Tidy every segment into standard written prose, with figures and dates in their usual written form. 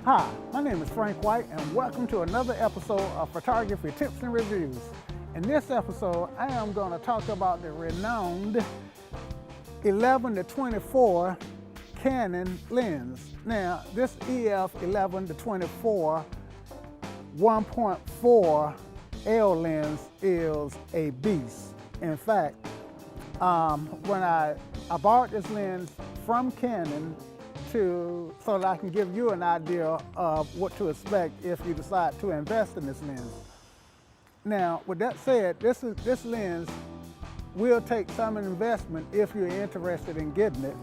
Hi, my name is Frank White and welcome to another episode of Photography Tips and Reviews. In this episode, I am going to talk about the renowned 11-24 Canon lens. Now, this EF 11-24 1.4 L lens is a beast. In fact, when I bought this lens from Canon so that I can give you an idea of what to expect if you decide to invest in this lens. Now, with that said, this lens will take some investment if you're interested in getting it.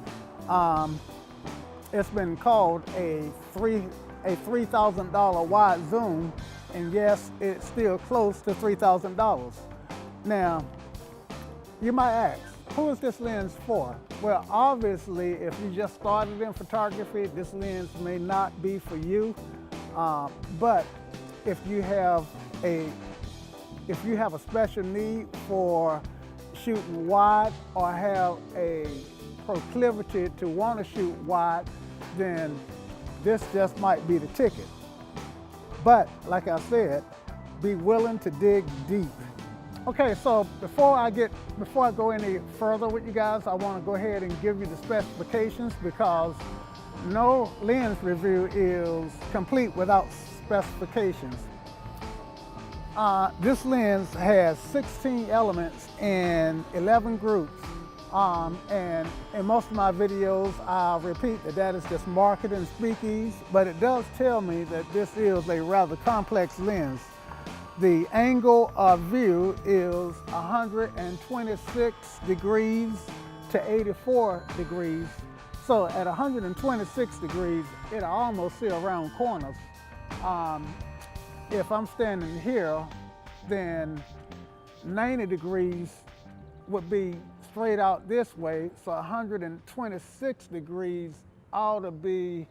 It's been called a $3,000 wide zoom, and yes, it's still close to $3,000. Now, you might ask, who is this lens for? Well, obviously, if you just started in photography, this lens may not be for you. But if you have a special need for shooting wide or have a proclivity to want to shoot wide, then this just might be the ticket. But like I said, be willing to dig deep. Okay, so before I go any further with you guys, I want to go ahead and give you the specifications because no lens review is complete without specifications. This lens has 16 elements in 11 groups. And in most of my videos, I'll repeat that is just marketing speakeasy, but it does tell me that this is a rather complex lens. The angle of view is 126 degrees to 84 degrees. So at 126 degrees, it'll almost see around corners. If I'm standing here, then 90 degrees would be straight out this way. So 126 degrees ought to be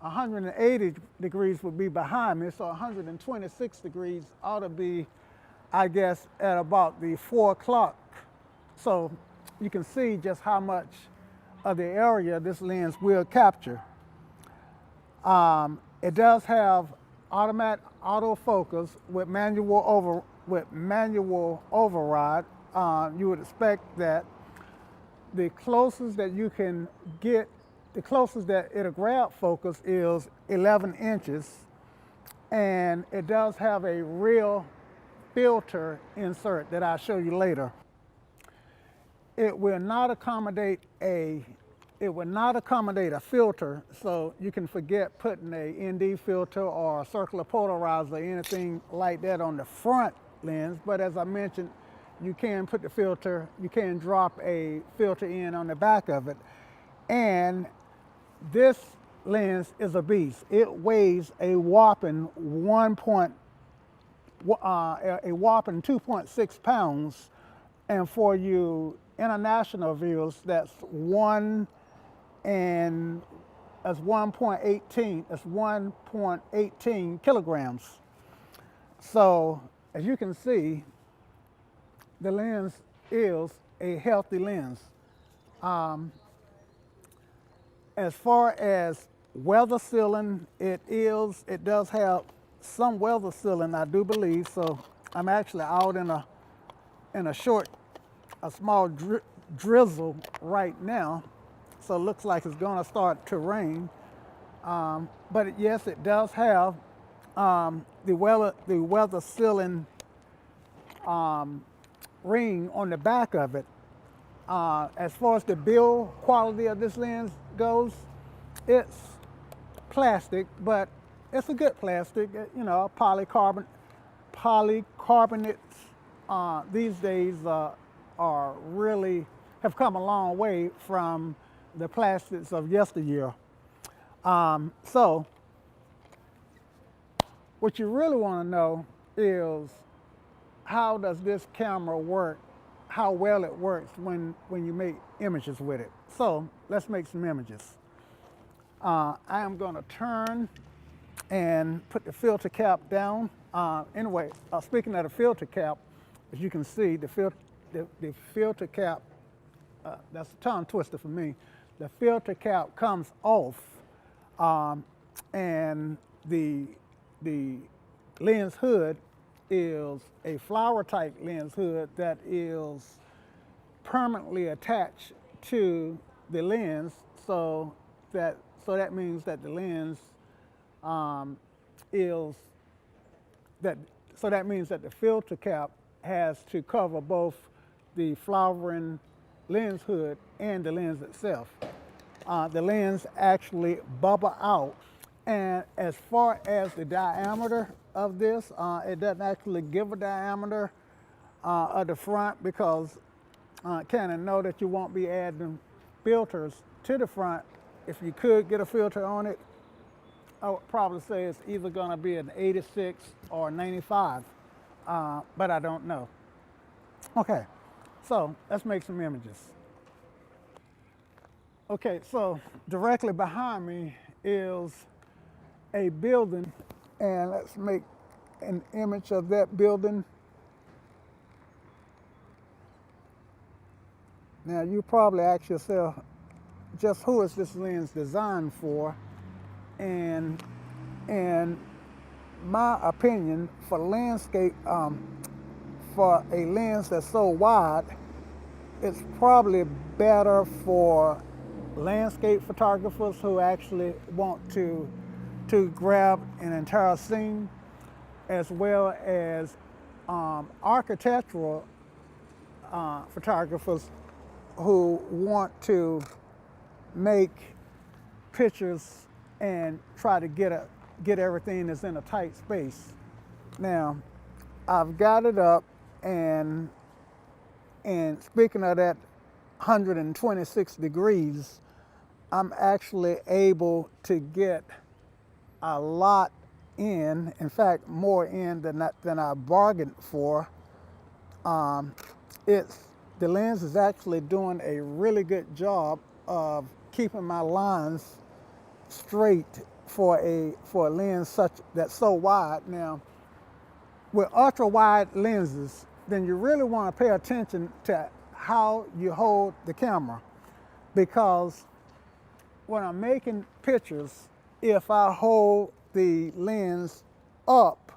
180 degrees would be behind me, so 126 degrees ought to be, I guess, at about the 4 o'clock. So you can see just how much of the area this lens will capture. It does have automatic autofocus with manual override. You would expect that the closest that you can get, the closest that it'll grab focus is 11 inches, and it does have a real filter insert that I'll show you later. It will not accommodate a filter, so you can forget putting a ND filter or a circular polarizer or anything like that on the front lens. But as I mentioned, you can put the filter, you can drop a filter in on the back of it. And this lens is a beast. It weighs a whopping 2.6 pounds. And for you international viewers, that's 1.18 kilograms. So as you can see, the lens is a healthy lens. As far as weather sealing, it does have some weather sealing, I do believe. So I'm actually out in a small drizzle right now. So it looks like it's gonna start to rain. But yes, it does have the weather sealing ring on the back of it. As far as the build quality of this lens goes, it's plastic, but it's a good plastic. You know, polycarbonates these days have come a long way from the plastics of yesteryear. So what you really want to know is, how does this camera work? How well it works when you make images with it. So let's make some images. I am going to turn and put the filter cap down. Anyway, speaking of the filter cap, as you can see, the filter cap, that's a tongue twister for me. The filter cap comes off, and the lens hood is a flower type lens hood that is permanently attached to the lens, so that means that the lens is that so that means that the filter cap has to cover both the flowering lens hood and the lens itself. The lens actually bubble out, and as far as the diameter of this, it doesn't actually give a diameter of the front because Canon know that you won't be adding filters to the front. If you could get a filter on it, I would probably say it's either going to be an 86 or 95, but I don't know. Okay, so let's make some images. Okay, so directly behind me is a building, and let's make an image of that building. Now you probably ask yourself, just who is this lens designed for? And in my opinion, for landscape, for a lens that's so wide, it's probably better for landscape photographers who actually want to grab an entire scene, as well as architectural photographers who want to make pictures and try to get everything that's in a tight space. Now, I've got it up, and speaking of that 126 degrees, I'm actually able to get a lot in fact, more in than I bargained for. The lens is actually doing a really good job of keeping my lines straight for a lens that's so wide. Now, with ultra wide lenses, then you really want to pay attention to how you hold the camera, because when I'm making pictures, if I hold the lens up,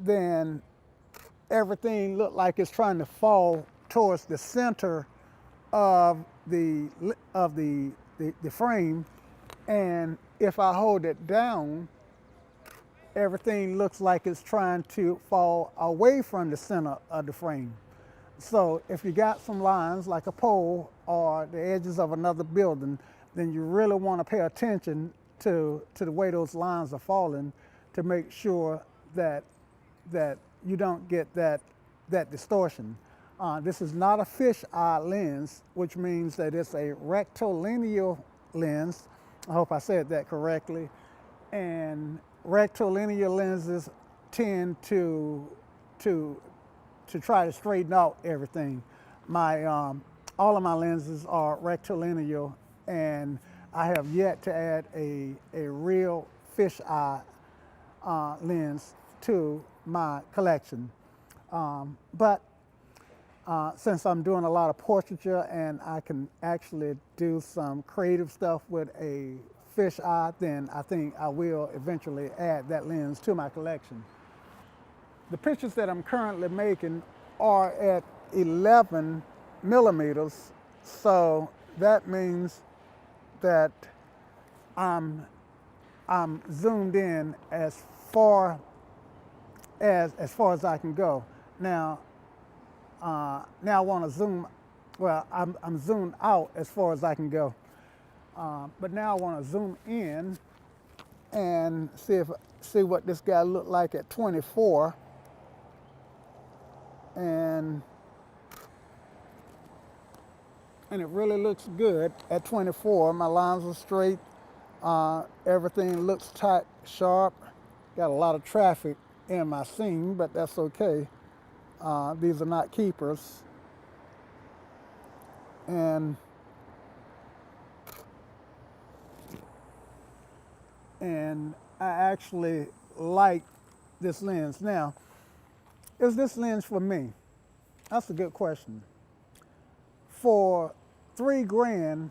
then everything looks like it's trying to fall towards the center of the frame, and if I hold it down, everything looks like it's trying to fall away from the center of the frame. So if you got some lines like a pole or the edges of another building, then you really want to pay attention to the way those lines are falling to make sure that you don't get that distortion. This is not a fisheye lens, which means that it's a rectilinear lens. I hope I said that correctly. And rectilinear lenses tend to try to straighten out everything. All of my lenses are rectilinear, and I have yet to add a real fisheye lens to my collection. But since I'm doing a lot of portraiture and I can actually do some creative stuff with a fisheye, then I think I will eventually add that lens to my collection. The pictures that I'm currently making are at 11 millimeters, so that means that I'm zoomed in as far as I can go. Now I want to zoom. Well, I'm zoomed out as far as I can go, but now I want to zoom in and see what this guy looked like at 24, and it really looks good at 24. My lines are straight. Everything looks tight, sharp. Got a lot of traffic in my scene, but that's okay. These are not keepers. And I actually like this lens. Now, is this lens for me? That's a good question. For $3 grand,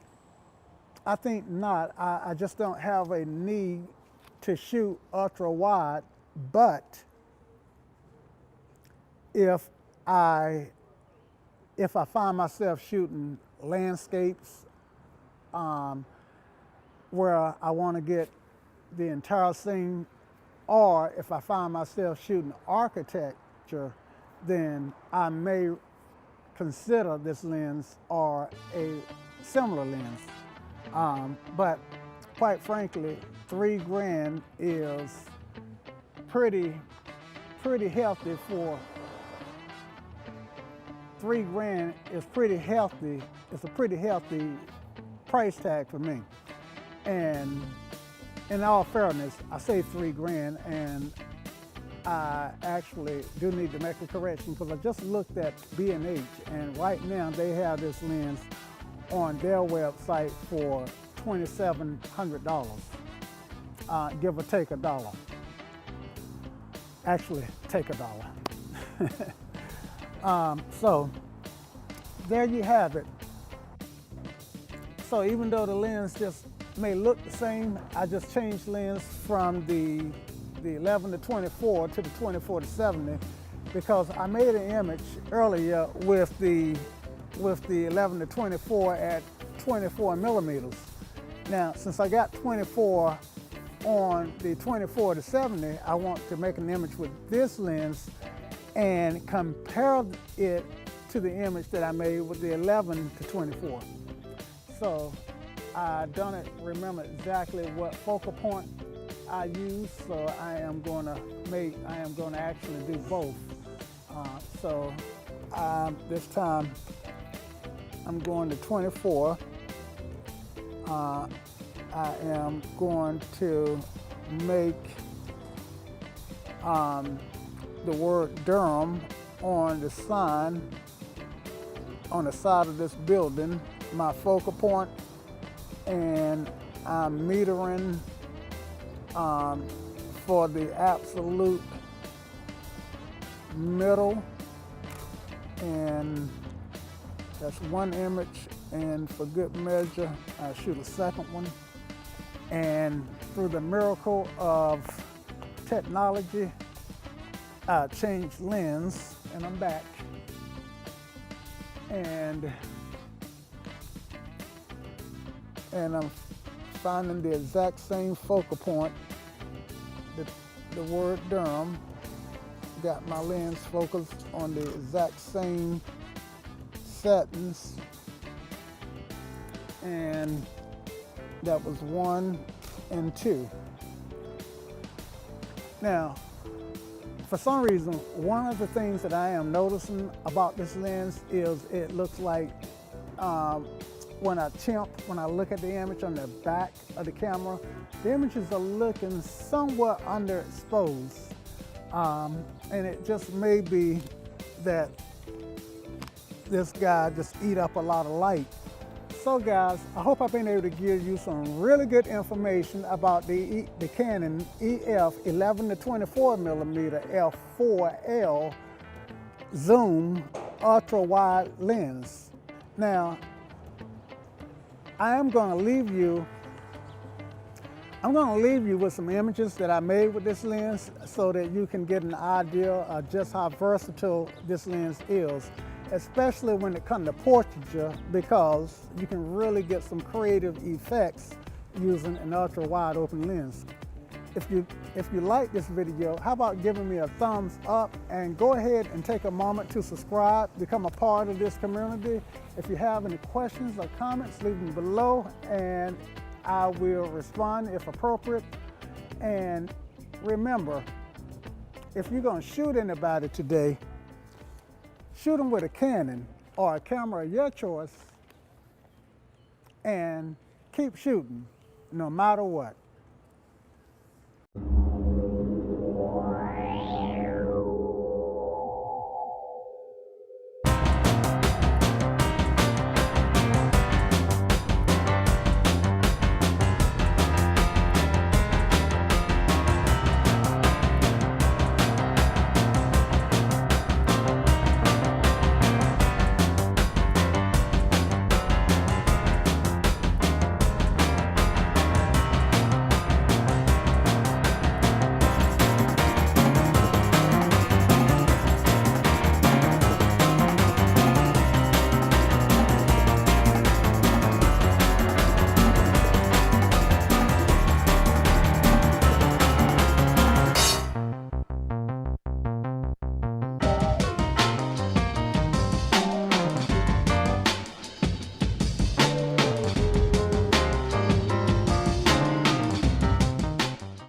I think not. I just don't have a need to shoot ultra wide, but if I find myself shooting landscapes where I want to get the entire scene, or if I find myself shooting architecture, then I may consider this lens or a similar lens. But quite frankly, $3,000 is pretty healthy for $3,000 is pretty healthy. It's a pretty healthy price tag for me. And in all fairness, I say $3,000, and I actually do need to make a correction because I just looked at B&H, and right now they have this lens on their website for $2,700, give or take $1. Actually, take $1. So there you have it. So even though the lens just may look the same, I just changed lens from the 11 to 24 to the 24 to 70 because I made an image earlier with the 11 to 24 at 24 millimeters. Now, since I got 24 on the 24 to 70, I want to make an image with this lens and compare it to the image that I made with the 11 to 24. So I don't remember exactly what focal point I use, so I am going to actually do both. This time I'm going to 24. I am going to make the word Durham on the sign on the side of this building my focal point, and I'm metering for the absolute middle, and that's one image, and for good measure I shoot a second one, and through the miracle of technology I changed lens and I'm back, and I'm finding the exact same focal point, the word Durham. Got my lens focused on the exact same settings, and that was 1 and 2. Now, for some reason, one of the things that I am noticing about this lens is it looks like when I look at the image on the back of the camera, the images are looking somewhat underexposed. And it just may be that this guy just eat up a lot of light. So guys, I hope I've been able to give you some really good information about the Canon EF 11 to 24 millimeter f4L zoom ultra wide lens. Now, I'm going to leave you with some images that I made with this lens so that you can get an idea of just how versatile this lens is, especially when it comes to portraiture, because you can really get some creative effects using an ultra wide open lens. If you like this video, how about giving me a thumbs up, and go ahead and take a moment to subscribe, become a part of this community. If you have any questions or comments, leave them below and I will respond if appropriate. And remember, if you're going to shoot anybody today, shoot them with a Canon or a camera of your choice, and keep shooting no matter what.